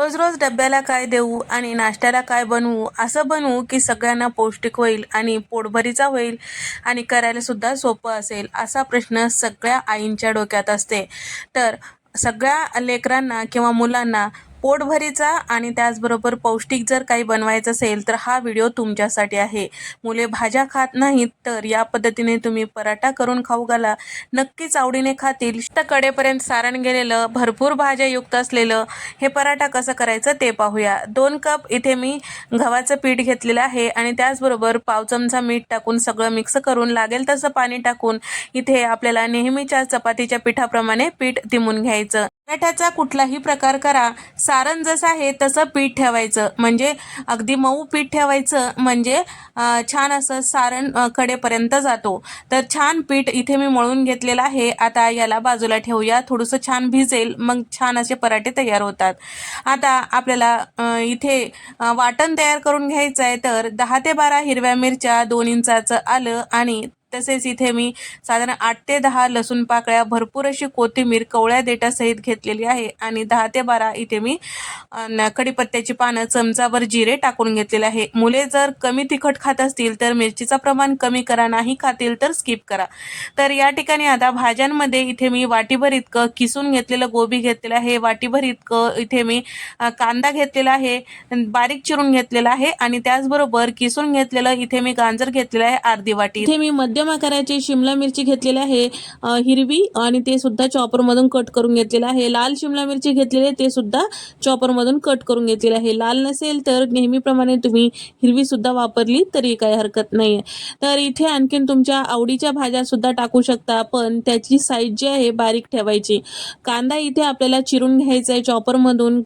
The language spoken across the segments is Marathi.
रोज रोज डब्याला काय देऊ आणि नाश्त्याला काय बनवू, असं बनवू की सगळ्यांना पौष्टिक होईल आणि पोटभरीचा होईल आणि करायला सुद्धा सोपं असेल, असा प्रश्न सगळ्या आईंच्या डोक्यात असते. तर सगळ्या लेकरांना किंवा मुलांना पोटभरीचा आणि त्याचबरोबर पौष्टिक जर काही बनवायचं असेल तर हा व्हिडिओ तुमच्यासाठी आहे. मुले भाज्या खात नाहीत, तर या पद्धतीने तुम्ही पराठा करून खाऊ घाला, नक्कीच आवडीने खातील. कडेपर्यंत सारण गेलेलं भरपूर भाज्या युक्त असलेलं हे पराठा कसं करायचं ते पाहूया. 2 कप इथे मी गव्हाचं पीठ घेतलेलं आहे आणि त्याचबरोबर पाव चमचा मीठ टाकून सगळं मिक्स करून लागेल तसं पाणी टाकून इथे आपल्याला नेहमीच्या चपातीच्या पिठाप्रमाणे पीठ तिमून घ्यायचं. पराठ्याचा कुठलाही प्रकार करा, सारण जसं आहे तसं पीठ ठेवायचं, म्हणजे अगदी मऊ पीठ ठेवायचं, म्हणजे छान असं सारण कडेपर्यंत जातो. तर छान पीठ इथे मी मळून घेतलेलं आहे. आता याला बाजूला ठेवूया, थोडंसं छान भिजेल, मग छान असे पराठे तयार होतात. आता आपल्याला इथे वाटण तयार करून घ्यायचं आहे. तर 10 ते 12 हिरव्या मिरच्या, 2 इंचाचं आलं आणि तसेच इथे मी साधारण 8 ते 10 लसूण पाकळ्या, भरपूर अशी कोथिंबीर कवळ्या देठासहित घेतलेली आहे आणि 10 ते 12 इथे मी कढीपत्त्याची पानं, चमचाभर जिरे टाकून घेतलेले आहे. मुले जर कमी तिखट खात असतील तर मिरचीचं प्रमाण कमी करा, नाही खातील तर स्किप करा. तर या ठिकाणी आता भाज्यांमध्ये इथे मी वाटीभर इतकं किसून घेतलेलं गोबी घेतलेलं आहे, वाटीभर इतकं इथे मी कांदा घेतलेला आहे, बारीक चिरून घेतलेला आहे आणि त्याचबरोबर किसून घेतलेलं इथे मी गाजर घेतलेलं आहे अर्धी वाटी. इथे मी मध्यम आकाराची शिमला मिरची घेतलेली आहे हिरवी, आणि ते सुद्धा चॉपर मधून कट करून घेतलेलं आहे. लाल शिमला मिरची घेतलेली आहे, ते सुद्धा चॉपर मधून कट करून घेतलेलं आहे. लाल नसेल तर नेहमीप्रमाणे तुम्ही हिरवी सुद्धा वापरली तरी काही हरकत नाहीये. तर इथे आणखीन तुमच्या आवडीच्या भाज्या सुद्धा टाकू शकता, पण त्याची साईज जी आहे बारीक ठेवायची. कांदा इथे आपल्याला चिरून घ्यायचा आहे चॉपर मधून,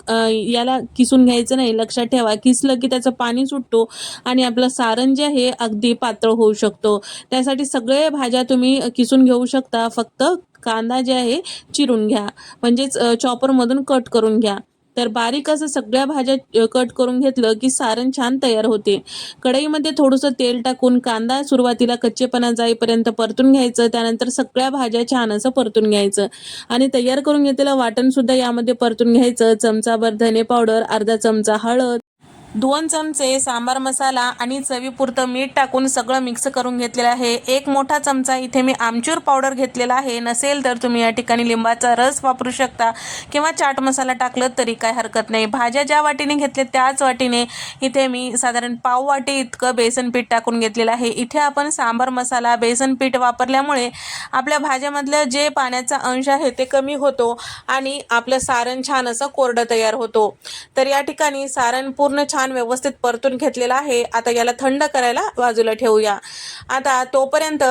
याला किसून घ्यायचं नाही, लक्षात ठेवा. किसलं की त्याचं पाणी सुटतो आणि आपलं सारण जे आहे अगदी पातळ होऊ शकतो. त्यासाठी सगळे भाज्या तुम्ही किसून घेऊ शकता, फक्त कांदा जे आहे चिरून घ्या, म्हणजेच चॉपर मधून कट करून घ्या. तर बारीक असं सगळ्या भाज्या कट करून घेतलं की सारण छान तयार होते. कढईमध्ये थोडंसं तेल टाकून कांदा सुरुवातीला कच्चेपणा जाईपर्यंत परतून घ्यायचं, त्यानंतर सगळ्या भाज्या छान असं परतून घ्यायचं आणि तयार करून घेतलेलं वाटण सुद्धा यामध्ये परतून घ्यायचं. चमचाभर धने पावडर, अर्धा चमचा हळद, 2 चमचे सांबार मसाला आणि चवीपुरतं मीठ टाकून सगळं मिक्स करून घेतलेलं आहे. 1 मोठा चमचा इथे मी आमचूर पावडर घेतलेला आहे, नसेल तर तुम्ही या ठिकाणी लिंबाचा रस वापरू शकता किंवा चाट मसाला टाकलं तरी काय हरकत नाही. भाज्या ज्या वाटीने घेतले त्याच वाटीने इथे मी साधारण पाव वाटी इतकं बेसन पीठ टाकून घेतलेलं आहे. इथे आपण सांबार मसाला, बेसन पीठ वापरल्यामुळे आपल्या भाज्यामधलं जे पाण्याचा अंश आहे ते कमी होतो आणि आपलं सारण छान असं कोरडं तयार होतो. तर या ठिकाणी सारण पूर्ण छान व्यवस्थित परतून घेतलेला आहे. आता याला थंड करायला बाजूला ठेवूया. आता तोपर्यंत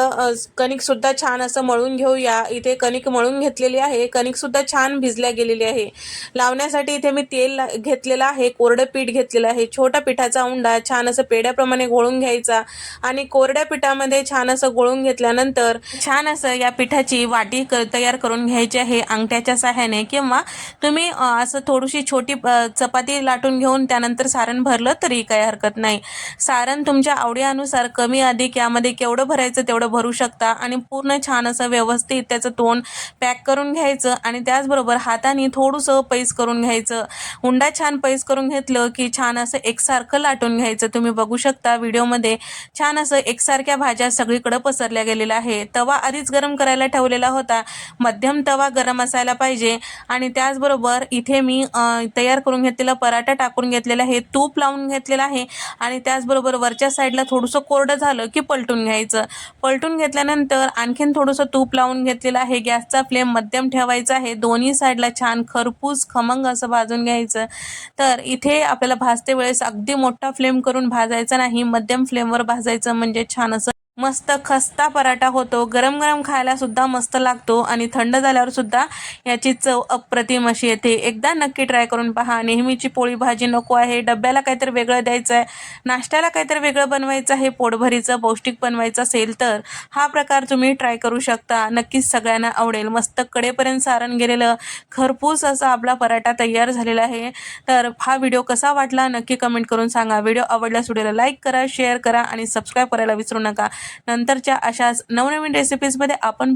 कणिक सुद्धा छान असं मळून घेऊया. इथे कणिक मळून घेतलेली आहे, कणिक सुद्धा छान भिजल्या गेलेली आहे. लावण्यासाठी इथे मी तेल घेतलेलं आहे, कोरडं पीठ घेतलेलं आहे. छोटा पिठाचा उंडा छान असं पेड्याप्रमाणे गोळून घ्यायचा आणि कोरड्या पिठामध्ये छान असं गोळून घेतल्यानंतर छान असं या पिठाची वाटी तयार करून घ्यायची आहे अंगठ्याच्या सहाय्याने, किंवा तुम्ही असं थोडीशी छोटी चपाती लाटून घेऊन त्यानंतर सारण भरलं तरी काही हरकत नाही. सारण तुमच्या आवडीनुसार कमी अधिक यामध्ये केवढं भरायचं तेवढं भरू शकता आणि पूर्ण छान असं व्यवस्थित त्याचं तोंड पॅक करून घ्यायचं आणि त्याचबरोबर हाताने थोडंसं पैस करून घ्यायचं. उंडा छान पैस करून घेतलं की छान असं एकसारखं लाटून घ्यायचं. तुम्ही बघू शकता व्हिडिओमध्ये छान असं एकसारख्या भाज्या सगळीकडे पसरल्या गेलेल्या आहे. तवा आधीच गरम करायला ठेवलेला होता, मध्यम तवा गरम असायला पाहिजे. आणि त्याचबरोबर इथे मी तयार करून घेतलेला पराठा टाकून घेतलेला आहे, तूप लावून घेतलेलं आहे आणि त्याचबरोबर वरच्या साईडला थोडंसं कोरडं झालं की पलटून घ्यायचं. पलटून घेतल्यानंतर आणखीन थोडंसं तूप लावून घेतलेलं आहे. गॅसचा फ्लेम मध्यम ठेवायचा आहे, दोन्ही साईडला छान खरपूस खमंग असं भाजून घ्यायचं. तर इथे आपल्याला भाजते वेळेस अगदी मोठा फ्लेम करून भाजायचा नाही, मध्यम फ्लेमवर भाजायचं, म्हणजे छान असं मस्त खस्ता पराठा होतो. गरम गरम खायला सुद्धा मस्त लागतो आणि थंड झाल्यावर सुद्धा याची चव अप्रतिम अशी येते. एकदा नक्की ट्राय करून पहा. नेहमीची पोळी भाजी नको आहे, डब्याला काहीतरी वेगळं द्यायचं आहे, नाश्त्याला काहीतरी वेगळं बनवायचं आहे, पोटभरीचं पौष्टिक बनवायचं असेल तर हा प्रकार तुम्ही ट्राय करू शकता. नक्कीच सगळ्यांना आवडेल. मस्त कडेपर्यंत सारण गेलेलं खरपूस असा आपला पराठा तयार झालेला आहे. तर हा व्हिडिओ कसा वाटला नक्की कमेंट करून सांगा. व्हिडिओ आवडल्यास व्हिडिओला लाईक करा, शेअर करा आणि सबस्क्राईब करायला विसरू नका. नंतरच्या अशाच नवनवीन रेसिपीजमध्ये आपण